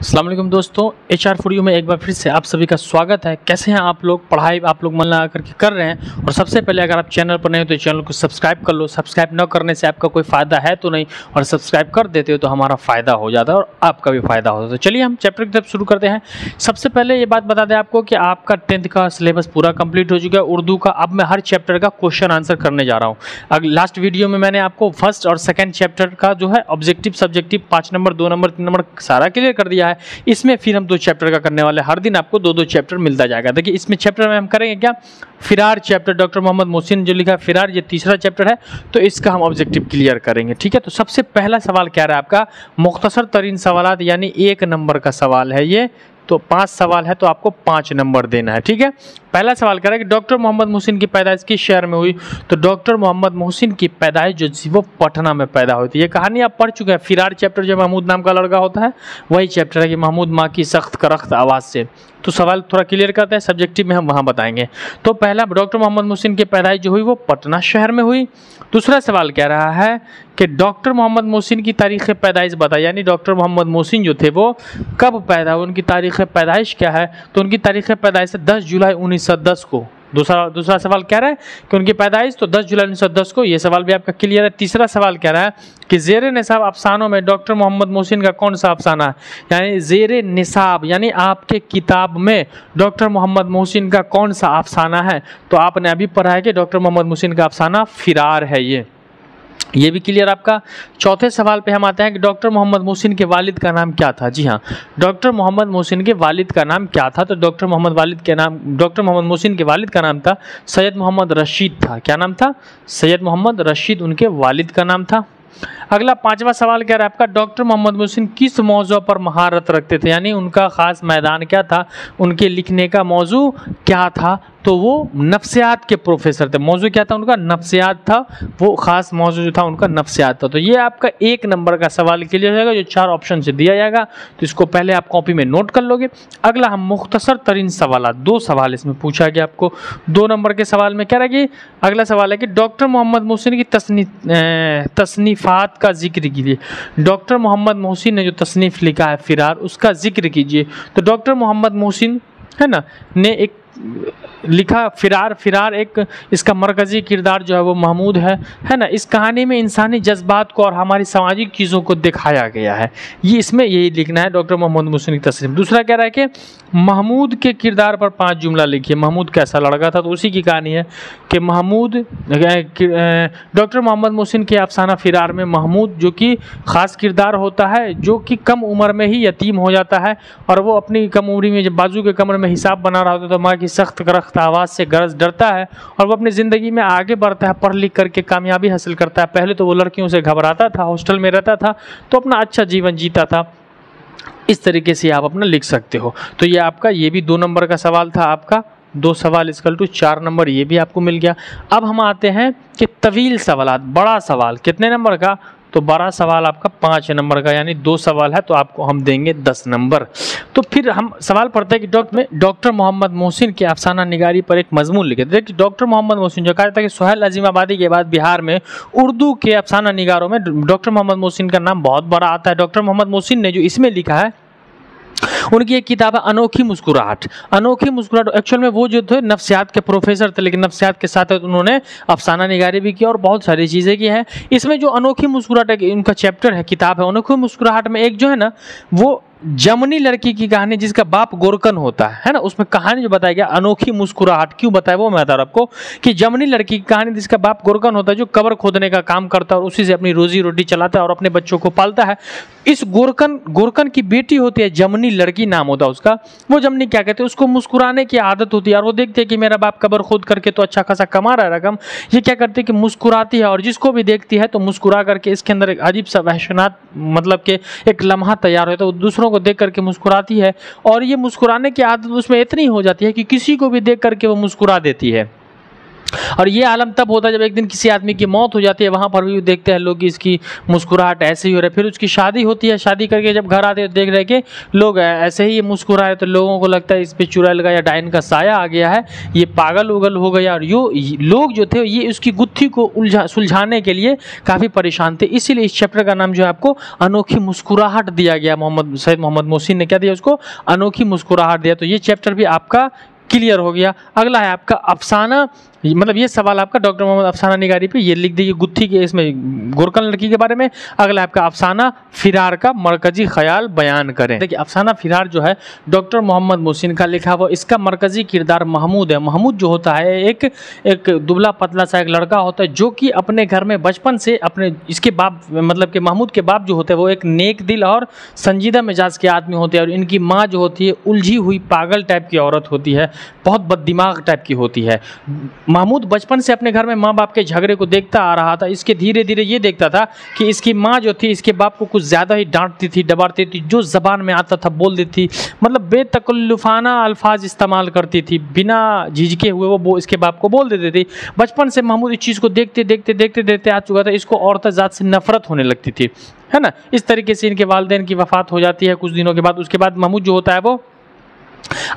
अस्सलाम वालेकुम दोस्तों, HR फॉर यू में एक बार फिर से आप सभी का स्वागत है। कैसे हैं आप लोग? पढ़ाई आप लोग मन लगा करके कर रहे हैं। और सबसे पहले अगर आप चैनल पर नए हो तो चैनल को सब्सक्राइब कर लो। सब्सक्राइब न करने से आपका कोई फ़ायदा है तो नहीं, और सब्सक्राइब कर देते हो तो हमारा फ़ायदा हो जाता है और आपका भी फ़ायदा होता है। तो चलिए हम चैप्टर की तरफ शुरू करते हैं। सबसे पहले ये बात बता दें आपको कि आपका 10th का सिलेबस पूरा कंप्लीट हो चुका है उर्दू का। अब मैं हर चैप्टर का क्वेश्चन आंसर करने जा रहा हूँ। अगर लास्ट वीडियो में मैंने आपको फर्स्ट और सेकेंड चैप्टर का जो है objective subjective 5 number 2 number 3 number सारा क्लियर कर दिया है। इसमें फिर हम 2 चैप्टर का करने वाले, हर दिन आपको 2-2 चैप्टर मिलता जाएगा। देखिए इसमें चैप्टर में हम करेंगे क्या, फिरार चैप्टर, डॉक्टर मोहम्मद मोहसिन जो लिखा है फिरार, ये तीसरा चैप्टर है, तो इसका हम ऑब्जेक्टिव क्लियर करेंगे। ठीक है, तो सबसे पहला सवाल क्या रहा है आपका, मुख्तसर तरीन सवालात यानी 1 नंबर का सवाल है ये। तो 5 सवाल है तो आपको 5 नंबर देना है। ठीक है, पहला सवाल कह रहा है कि डॉक्टर मोहम्मद मोहसिन की पैदाइश किस शहर में हुई। तो डॉक्टर मोहम्मद मोहसिन की पैदाइश जो थी वो पटना में पैदा हुई थी। ये कहानी आप पढ़ चुके हैं। फिरार चैप्टर जो महमूद नाम का लड़का होता है वही चैप्टर है कि महमूद माँ की सख्त करख्त आवाज़ से। तो सवाल थोड़ा क्लियर करते हैं, सब्जेक्टिव में हम वहाँ बताएंगे। तो पहला, डॉक्टर मोहम्मद मोहसिन की पैदाइश जो हुई वो पटना शहर में हुई। दूसरा सवाल कह रहा है कि डॉक्टर मोहम्मद मोहसिन की तारीख़ पैदाइश बताई, यानी डॉक्टर मोहम्मद मोहसिन जो थे वो कब पैदा हुए, उनकी तारीख़ पैदाइश क्या है। तो उनकी तारीख़ पैदाइश है 10 जुलाई 1910 को। दूसरा सवाल कह रहा है कि उनकी पैदाइश तो 10 जुलाई 1910 को। ये सवाल भी आपका क्लियर है। तीसरा सवाल कह रहा है कि ज़ेरे निसाब अफसानों में डॉक्टर मोहम्मद मोहसिन का कौन सा अफसाना है, यानी ज़ेरे निसाब यानी आपके किताब में डॉक्टर मोहम्मद मोहसिन का कौन सा अफसाना है। तो आपने अभी पढ़ा है कि डॉक्टर मोहम्मद मोहसिन का अफसाना फिरार है। ये भी क्लियर आपका। चौथे सवाल पे हम आते हैं कि डॉक्टर मोहम्मद मोहसिन के वालिद का नाम क्या था। जी हाँ, डॉक्टर मोहम्मद मोहसिन के वालिद का नाम क्या था। तो डॉक्टर मोहम्मद मोहसिन के वालिद का नाम था सैयद मोहम्मद रशीद था। क्या नाम था? सैयद मोहम्मद रशीद उनके वालिद का नाम था। अगला 5वां सवाल कह रहा है आपका, डॉक्टर मोहम्मद मोहसिन किस मौजू पर महारत रखते थे, यानी उनका ख़ास मैदान क्या था, उनके लिखने का मौजू क्या था। तो वो नफ्सियात के प्रोफेसर थे। मौजू क्या था उनका? नफ्सियात था। वो ख़ास मौजू जो था उनका नफ्सियात था। तो ये आपका 1 नंबर का सवाल क्लियर हो जाएगा जो 4 ऑप्शन से दिया जाएगा। तो इसको पहले आप कॉपी में नोट कर लोगे। अगला हम मुख्तसर तरीन सवाल, 2 सवाल इसमें पूछा गया आपको। 2 नंबर के सवाल में क्या रहेगी, अगला सवाल है कि डॉक्टर मोहम्मद मोहसिन की तसनीफ़ात का जिक्र कीजिए। डॉक्टर मोहम्मद मोहसिन ने जो तसनीफ़ लिखा है फिरार, उसका जिक्र कीजिए। तो डॉक्टर मोहम्मद मोहसिन है ना ने एक लिखा फिरार एक इसका मरकज़ी किरदार जो है वो महमूद है ना। इस कहानी में इंसानी जज्बात को और हमारी सामाजिक चीज़ों को दिखाया गया है। ये इसमें यही लिखना है डॉक्टर मोहम्मद मोहसिन की तस्नीफ। दूसरा कह रहा है कि महमूद के किरदार पर 5 जुमला लिखिए। महमूद कैसा लड़का था, तो उसी की कहानी है कि डॉक्टर मोहम्मद मोहसिन के अफसाना फिरार में महमूद जो कि ख़ास किरदार होता है, जो कि कम उम्र में ही यतीम हो जाता है और वो अपनी कम उम्र में जब बाजू के कमरे में हिसाब बना रहा होता है तो माँ की सख्त करख्त आवाज़ से गरज डरता है और वो अपनी ज़िंदगी में आगे बढ़ता है, पढ़ लिख करके कामयाबी हासिल करता है। पहले तो वो लड़कियों से घबराता था, हॉस्टल में रहता था, तो अपना अच्छा जीवन जीता था। इस तरीके से आप अपना लिख सकते हो। तो ये आपका ये भी 2 नंबर का सवाल था आपका। 2 सवाल इक्वल टू 4 नंबर, ये भी आपको मिल गया। अब हम आते हैं कि तवील सवाल, बड़ा सवाल कितने नंबर का। तो बड़ा सवाल आपका 5 नंबर का, यानी 2 सवाल है तो आपको हम देंगे 10 नंबर। तो फिर हम सवाल पढ़ते हैं कि डॉक्टर मोहम्मद मोहसिन के अफसाना निगारी पर एक मजमून लिखे। देखिए डॉक्टर मोहम्मद मोहसिन जो कहा था कि सुहेल अजीमाबादी के बाद बिहार में उर्दू के अफसाना निगारों में डॉक्टर मोहम्मद मोहसिन का नाम बहुत बड़ा आता है। डॉक्टर मोहम्मद मोहसिन ने जो इसमें लिखा है, उनकी एक किताब है अनोखी मुस्कुराहट। अनोखी मुस्कुराहट एक्चुअल में वो जो थे नफ्सियात के प्रोफेसर थे, लेकिन नफ्सियात के साथ उन्होंने अफसाना निगारी भी की और बहुत सारी चीज़ें की हैं। इसमें जो अनोखी मुस्कुराहट उनका चैप्टर है, किताब है अनोखी मुस्कुराहट में एक जो है ना वो जमनी लड़की की कहानी जिसका बाप गोरकन होता है ना, उसमें कहानी जो बताया गया अनोखी मुस्कुराहट क्यों बताया वो मैं बता रहा आपको कि जमनी लड़की की कहानी जिसका बाप गोरकन होता है, जो कब्र खोदने का काम करता है और उसी से अपनी रोजी रोटी चलाता है और अपने बच्चों को पालता है। इस गोरकन की बेटी होती है जमनी, लड़की नाम होता है उसका। वो जमनी क्या कहते हैं, उसको मुस्कुराने की आदत होती है और वो देखते हैं कि मेरा बाप कब्र खोद करके तो अच्छा खासा कमा रहा है रकम, ये क्या करती है कि मुस्कुराती है और जिसको भी देखती है तो मुस्कुरा करके इसके अंदर एक अजीब सा वहशनात मतलब कि एक लम्हा तैयार होता है, तो दूसरों को देख करके मुस्कुराती है और ये मुस्कुराने की आदत उसमें इतनी हो जाती है कि किसी को भी देख करके वो मुस्कुरा देती है। और ये आलम तब होता है जब एक दिन किसी आदमी की मौत हो जाती है, वहाँ पर भी देखते हैं लोग कि इसकी मुस्कुराहट ऐसे ही हो रहा है। फिर उसकी शादी होती है, शादी करके जब घर आते हैं देख रहे कि लोग ऐसे ही मुस्कुराए, तो लोगों को लगता है इस पर चुड़ैल का या डायन का साया आ गया है, ये पागल उगल हो गया। और लोग जो थे ये उसकी गुत्थी को सुलझाने के लिए काफ़ी परेशान थे। इसीलिए इस चैप्टर का नाम जो है आपको अनोखी मुस्कुराहट दिया गया। सैयद मोहम्मद मोहसिन ने क्या दिया उसको, अनोखी मुस्कुराहट दिया। तो ये चैप्टर भी आपका क्लियर हो गया। अगला है आपका अफसाना, मतलब ये सवाल आपका डॉक्टर मोहम्मद अफसाना निगारी पे ये लिख दीजिए गुत्थी के इसमें गोरकन लड़की के बारे में। अगला आपका अफसाना फिरार का मरकजी ख्याल बयान करें। देखिए अफसाना फिरार जो है डॉक्टर मोहम्मद मोहसिन का लिखा हुआ, इसका मरकजी किरदार महमूद है। महमूद जो होता है एक दुबला पतला सा एक लड़का होता है जो कि अपने घर में बचपन से अपने इसके बाप मतलब कि महमूद के बाप जो होते हैं वो एक नेक दिल और संजीदा मिजाज के आदमी होते हैं, और इनकी माँ जो होती है उलझी हुई पागल टाइप की औरत होती है, बहुत बददिमाग टाइप की होती है। महमूद बचपन से अपने घर में माँ बाप के झगड़े को देखता आ रहा था। इसके धीरे धीरे ये देखता था कि इसकी माँ जो थी इसके बाप को कुछ ज़्यादा ही डांटती थी, डबारती थी, जो ज़बान में आता था बोल देती, मतलब बेतकल्लुफ़ाना अल्फाज इस्तेमाल करती थी, बिना झिझके हुए वो इसके बाप को बोल देती थी। बचपन से महमूद इस चीज़ को देखते देखते देखते देखते आ चुका था, इसको औरत ज़ात से नफरत होने लगती थी, है ना। इस तरीके से इनके वालिदैन की वफ़ात हो जाती है कुछ दिनों के बाद। उसके बाद महमूद जो होता है वो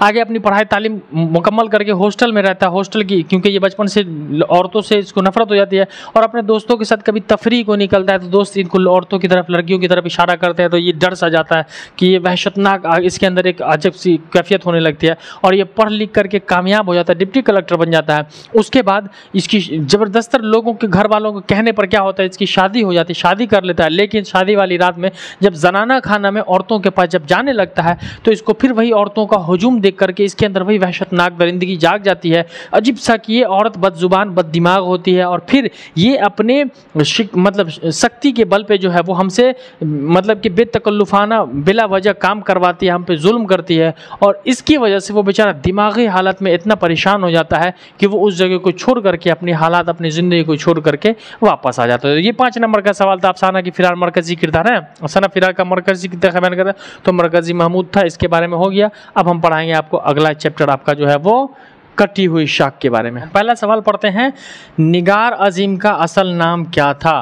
आगे अपनी पढ़ाई तालीम मुकम्मल करके हॉस्टल में रहता है। हॉस्टल की क्योंकि ये बचपन से औरतों से इसको नफरत हो जाती है, और अपने दोस्तों के साथ कभी तफरीह को निकलता है तो दोस्त इनको औरतों की तरफ लड़कियों की तरफ इशारा करते हैं, तो ये डर सा जाता है कि ये वहशतनाक इसके अंदर एक अजब सी कैफियत होने लगती है, और ये पढ़ लिख करके कामयाब हो जाता है, डिप्टी कलेक्टर बन जाता है। उसके बाद इसकी ज़बरदस्त लोगों के घर वालों के कहने पर क्या होता है, इसकी शादी हो जाती है, शादी कर लेता है। लेकिन शादी वाली रात में जब जनाना खाना में औरतों के पास जब जाने लगता है तो इसको फिर वही औरतों का हुजूम देख करके इसके अंदर वही वहशतनाक दरिंदगी जाग जाती है। अजीब सा कि ये औरत बदजुबान बददिमाग होती है, और फिर ये अपने मतलब शक्ति के बल पे जो है वो हमसे मतलब कि बेतकल्लुफ़ाना बिला वजह काम करवाती है, हम पे जुल्म करती है, और इसकी वजह से वो बेचारा दिमागी हालत में इतना परेशान हो जाता है कि वो उस जगह को छोड़ करके अपनी हालात अपनी ज़िंदगी को छोड़ करके वापस आ जाता है। ये 5 नंबर का सवाल था। अफसाना की फिरार मरकजी किरदार है, अफसाना फिरार का मरकजी किरदार बयान कर, तो मरकजी महमूद था, इसके बारे में हो गया। अब हम पढ़ाएंगे आपको अगला चैप्टर आपका जो है वो कटी हुई शाख के बारे में। पहला सवाल पढ़ते हैं, निगार अजीम का असल नाम क्या था।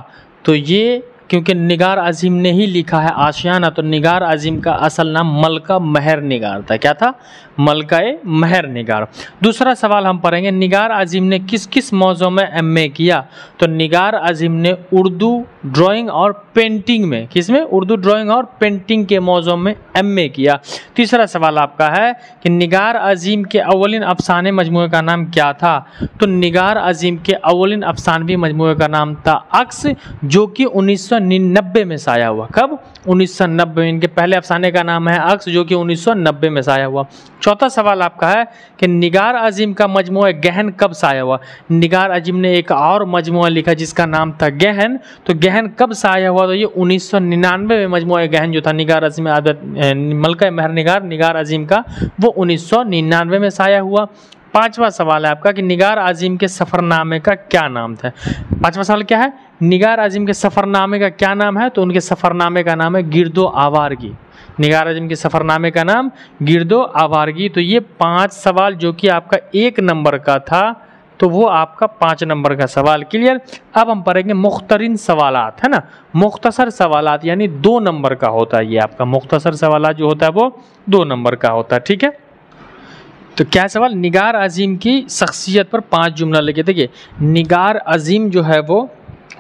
तो ये क्योंकि निगार अजीम ने ही लिखा है आशियाना, तो निगार अजीम का असल नाम मलका महर निगार था। क्या था? मलकाए महर निगार। दूसरा सवाल हम पढ़ेंगे, निगार अजीम ने किस किस मौजू में एमए किया। तो निगार अजीम ने उर्दू ड्राइंग और पेंटिंग में, किसमें? उर्दू ड्राइंग और पेंटिंग के मौजू में एमए किया। तीसरा सवाल आपका है कि निगार अजीम के अव्वलिन अफसाने मजमूए का नाम क्या था। तो निगार अजीम के अव्वलिन अफसानवी मजमूए का नाम था अक्स, जो कि 1999 में शाया हुआ। कब? 1990 में। इनके पहले अफसाने का नाम है अक्स, जो कि 1990 में शाया हुआ। चौथा सवाल आपका है कि निगार अजीम का मजमूआ गहन कब शाया हुआ। निगार अजीम ने एक और मजमूआ लिखा जिसका नाम था गहन, तो गहन कब शाया हुआ। तो ये 1999 में मजमूआ गहन जो था निगार अजीम मलका महर निगार निगार अजीम का, वो 1999 में शाया हुआ। पांचवा सवाल है आपका कि निगार अजीम के सफ़रनामे का क्या नाम था। पांचवा सवाल क्या है? निगार अजीम के सफ़रनामे का क्या नाम है। तो उनके सफ़रनामे का नाम है गिरदो आवारगी। निगार अजीम के सफ़रनामे का नाम गिरदो आवारगी। तो ये 5 सवाल जो कि आपका 1 नंबर का था, तो वो आपका 5 नंबर का सवाल क्लियर। अब हम पढ़ेंगे मुख्तरिन सवालात, है ना, मुख्तसर सवालात, यानी 2 नंबर का होता है। ये आपका मुख्तसर सवालात जो होता है वो 2 नंबर का होता है, ठीक है। तो क्या सवाल? निगार अजीम की शख्सियत पर 5 जुमला लिखे। देखिए निगार अजीम जो है वो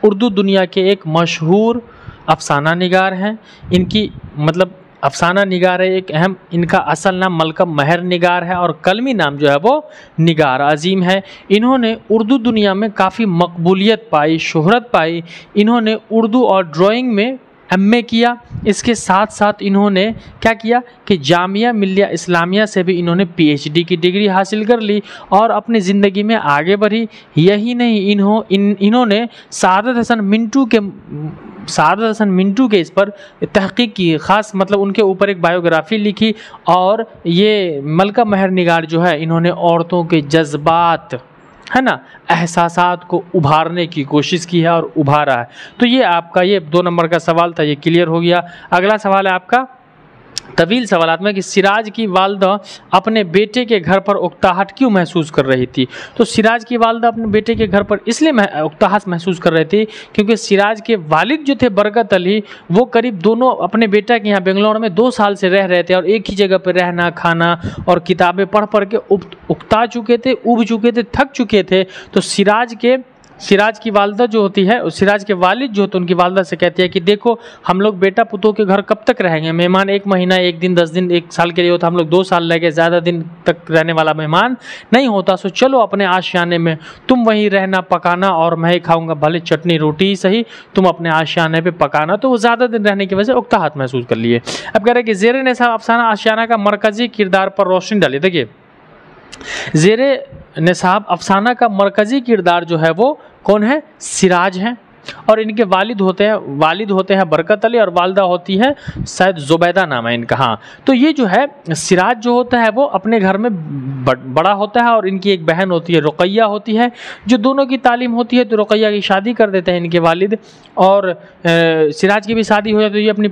उर्दू दुनिया के एक मशहूर अफसाना निगार हैं। इनकी मतलब अफसाना निगार है एक अहम, इनका असल नाम मलका महर निगार है और कलमी नाम जो है वो निगार अजीम है। इन्होंने उर्दू दुनिया में काफ़ी मकबूलियत पाई, शोहरत पाई। इन्होंने उर्दू और ड्राइंग में एमए किया। इसके साथ साथ इन्होंने क्या किया कि जामिया मिल्लिया इस्लामिया से भी इन्होंने पीएचडी की डिग्री हासिल कर ली और अपनी ज़िंदगी में आगे बढ़ी। यही नहीं, इन्होंने सादत हसन मिंटू के इस पर तहकीक की, ख़ास मतलब उनके ऊपर एक बायोग्राफी लिखी। और ये मलका महर निगार जो है इन्होंने औरतों के जज्बात, है ना, एहसासात को उभारने की कोशिश की है और उभारा है। तो ये आपका ये 2 नंबर का सवाल था, ये क्लियर हो गया। अगला सवाल है आपका तवील सवालात में कि सिराज की वालदा अपने बेटे के घर पर उकताहट क्यों महसूस कर रही थी। तो सिराज की वालदा अपने बेटे के घर पर इसलिए उकताहट महसूस कर रही थी क्योंकि सिराज के वालिद जो थे बरकत अली, वो करीब दोनों अपने बेटा के यहाँ बेंगलोर में 2 साल से रह रहे थे और एक ही जगह पर रहना, खाना और किताबें पढ़ पढ़ के उकता चुके थे, उब चुके थे, थक चुके थे। तो सिराज की वालदा जो होती है, सिराज के वालिद जो होते हैं उनकी वालदा से कहती है कि देखो हम लोग बेटा पुतों के घर कब तक रहेंगे, मेहमान 1 महीना, 1 दिन, 10 दिन, 1 साल के लिए होता, हम लोग 2 साल रह गए, ज़्यादा दिन तक रहने वाला मेहमान नहीं होता। सो चलो अपने आशियाने में तुम वहीं रहना, पकाना और मैं ही खाऊंगा, भले चटनी रोटी ही सही, तुम अपने आशियाने पे पकाना। तो वो ज़्यादा दिन रहने की वजह से उकताहट महसूस कर लिए। अब कह रहे हैं कि ज़ेरे निसाब अफसाना आशियाना का मरकजी किरदार पर रोशनी डाली। देखिए ज़ेरे निसाब अफसाना का मरकजी किरदार जो है वो कौन है, सिराज हैं, और इनके वालिद होते हैं बरकत अली और वालदा होती है शायद जुबैदा नाम है इनका। हाँ, तो ये जो है सिराज जो होता है वो अपने घर में बड़ा होता है और इनकी एक बहन होती है रुकैया होती है, जो दोनों की तालीम होती है। तो रुकैया की शादी कर देते हैं इनके वालिद, और सिराज की भी शादी हो जाती है। ये अपनी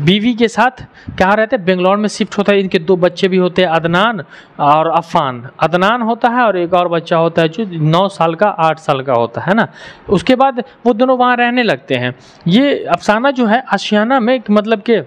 बीवी के साथ कहाँ रहते हैं, बेंगलोर में शिफ्ट होता है। इनके 2 बच्चे भी होते हैं, अदनान और अफ़ान। अदनान होता है और एक और बच्चा होता है जो 9 साल का 8 साल का होता है ना। उसके बाद वो दोनों वहाँ रहने लगते हैं। ये अफसाना जो है आशियाना में मतलब कि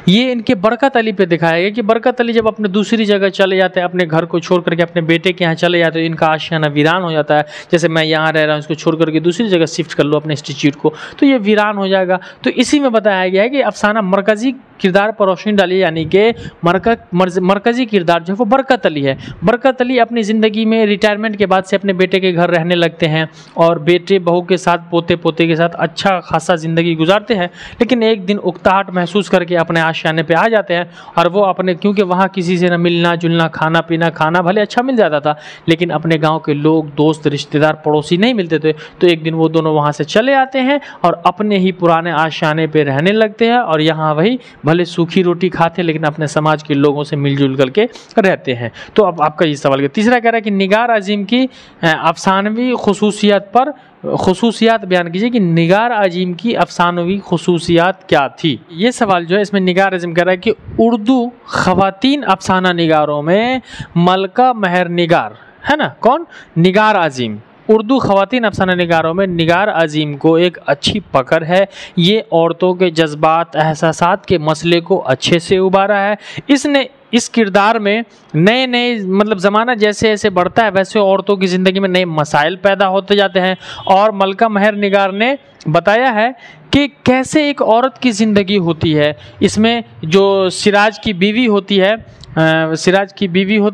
ये इनके बरकत अली पे दिखाया गया कि बरकत अली जब अपने दूसरी जगह चले जाते हैं, अपने घर को छोड़ करके अपने बेटे के यहाँ चले जाते हैं, इनका आशियाना वीरान हो जाता है। जैसे मैं यहाँ रह रहा हूँ, इसको छोड़ करके दूसरी जगह शिफ्ट कर लो अपने इंस्टीट्यूट को, तो ये वीरान हो जाएगा। तो इसी में बताया गया है कि अफसाना मरकजी किरदार पर रोशनी डाली, यानी कि मरकजी किरदार जो है वो बरकत अली है। बरकत अली अपनी ज़िंदगी में रिटायरमेंट के बाद से अपने बेटे के घर रहने लगते हैं और बेटे बहू के साथ, पोते पोते के साथ अच्छा खासा ज़िंदगी गुजारते हैं। लेकिन एक दिन उकताहट महसूस करके अपने आशियाने पे आ जाते हैं और वो अपने, क्योंकि वहाँ किसी से न मिलना जुलना, खाना पीना, खाना भले अच्छा मिल जाता था लेकिन अपने गाँव के लोग, दोस्त, रिश्तेदार, पड़ोसी नहीं मिलते थे। तो एक दिन वो दोनों वहाँ से चले आते हैं और अपने ही पुराने आशियाने पे रहने लगते हैं और यहाँ वही भले सूखी रोटी खाते लेकिन अपने समाज के लोगों से मिलजुल करके रहते हैं। तो अब आपका ये सवाल है। तीसरा कह रहा है कि निगार अजीम की अफसानवी खुसूसियात बयान कीजिए कि निगार अजीम की अफसानवी खुसूसियात क्या थी। ये सवाल जो है इसमें निगार अजीम कह रहा है कि उर्दू ख़वातीन अफसाना निगारों में मलका महर निगार है ना, कौन, निगार अजीम। उर्दू ख़वातीन अफसाना निगारों में निगार अजीम को एक अच्छी पकड़ है। ये औरतों के जज्बात, एहसासात के मसले को अच्छे से उबारा है। इसने इस किरदार में नए नए मतलब ज़माना जैसे जैसे बढ़ता है वैसे औरतों की ज़िंदगी में नए मसाइल पैदा होते जाते हैं। और मलका महर निगार ने बताया है कि कैसे एक औरत की ज़िंदगी होती है। इसमें जो सिराज की बीवी होती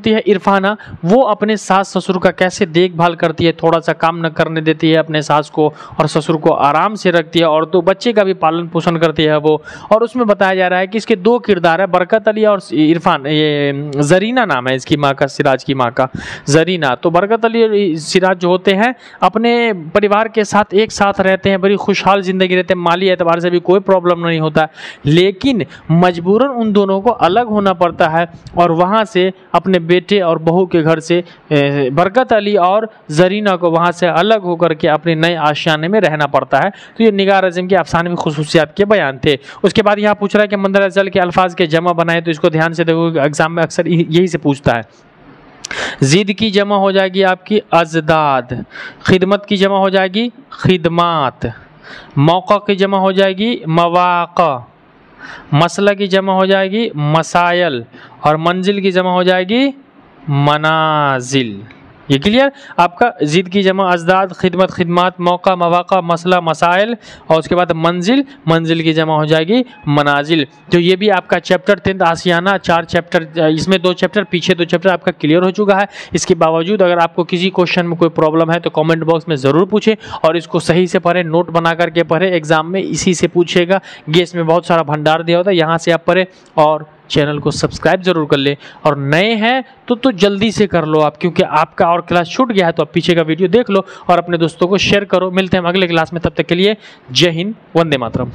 है इरफाना, वो अपने सास ससुर का कैसे देखभाल करती है, थोड़ा सा काम न करने देती है अपने सास को और ससुर को आराम से रखती है और 2 बच्चे का भी पालन पोषण करती है वो। और उसमें बताया जा रहा है कि इसके 2 किरदार है, बरकत अली और इरफान। ये जरीना नाम है इसकी माँ का, सिराज की माँ का जरीना। तो बरकत अली और सिराज जो होते हैं अपने परिवार के साथ एक साथ रहते हैं, बड़ी खुशहाल ज़िंदगी रहते हैं, माली एतबार से भी कोई प्रॉब्लम नहीं होता। लेकिन मजबूरन उन दोनों को अलग होना पड़ता है और वहाँ से अपने बेटे और बहू के घर से बरकत अली और जरीना को वहाँ से अलग होकर के अपने नए आशियाने में रहना पड़ता है। तो ये निगार अज़ीम के अफसानवी खुसूसियात के बयान थे। उसके बाद यहाँ पूछ रहा है कि मंदर अज़ल के अल्फाज के जमा बनाए, तो इसको ध्यान से देखो, एग्जाम में अक्सर यही से पूछता है। ज़िद की जमा हो जाएगी आपकी अज़दाद, खिदमत की जमा हो जाएगी खिदमात, मौका की जमा हो जाएगी मवाक़ा, मसला की जमा हो जाएगी मसायल और मंजिल की जमा हो जाएगी मनाजिल। ये क्लियर आपका। ज़िद की जमा अज़दाद, खिदमत खिदमात, मौका मवाक़ा, मसला मसाइल और उसके बाद मंजिल की जमा हो जाएगी मनाजिल। तो ये भी आपका चैप्टर 10 आशियाना 4 चैप्टर, इसमें 2 चैप्टर, पीछे 2 चैप्टर आपका क्लियर हो चुका है। इसके बावजूद अगर आपको किसी क्वेश्चन में कोई प्रॉब्लम है तो कमेंट बॉक्स में ज़रूर पूछें और इसको सही से पढ़ें, नोट बना करके पढ़ें, एग्जाम में इसी से पूछेगा। गेस में बहुत सारा भंडार दिया होता है, यहाँ से आप पढ़ें और चैनल को सब्सक्राइब जरूर कर ले। और नए हैं तो जल्दी से कर लो आप, क्योंकि आपका और क्लास छूट गया है तो आप पीछे का वीडियो देख लो और अपने दोस्तों को शेयर करो। मिलते हैं अगले क्लास में, तब तक के लिए जय हिंद, वंदे मातरम।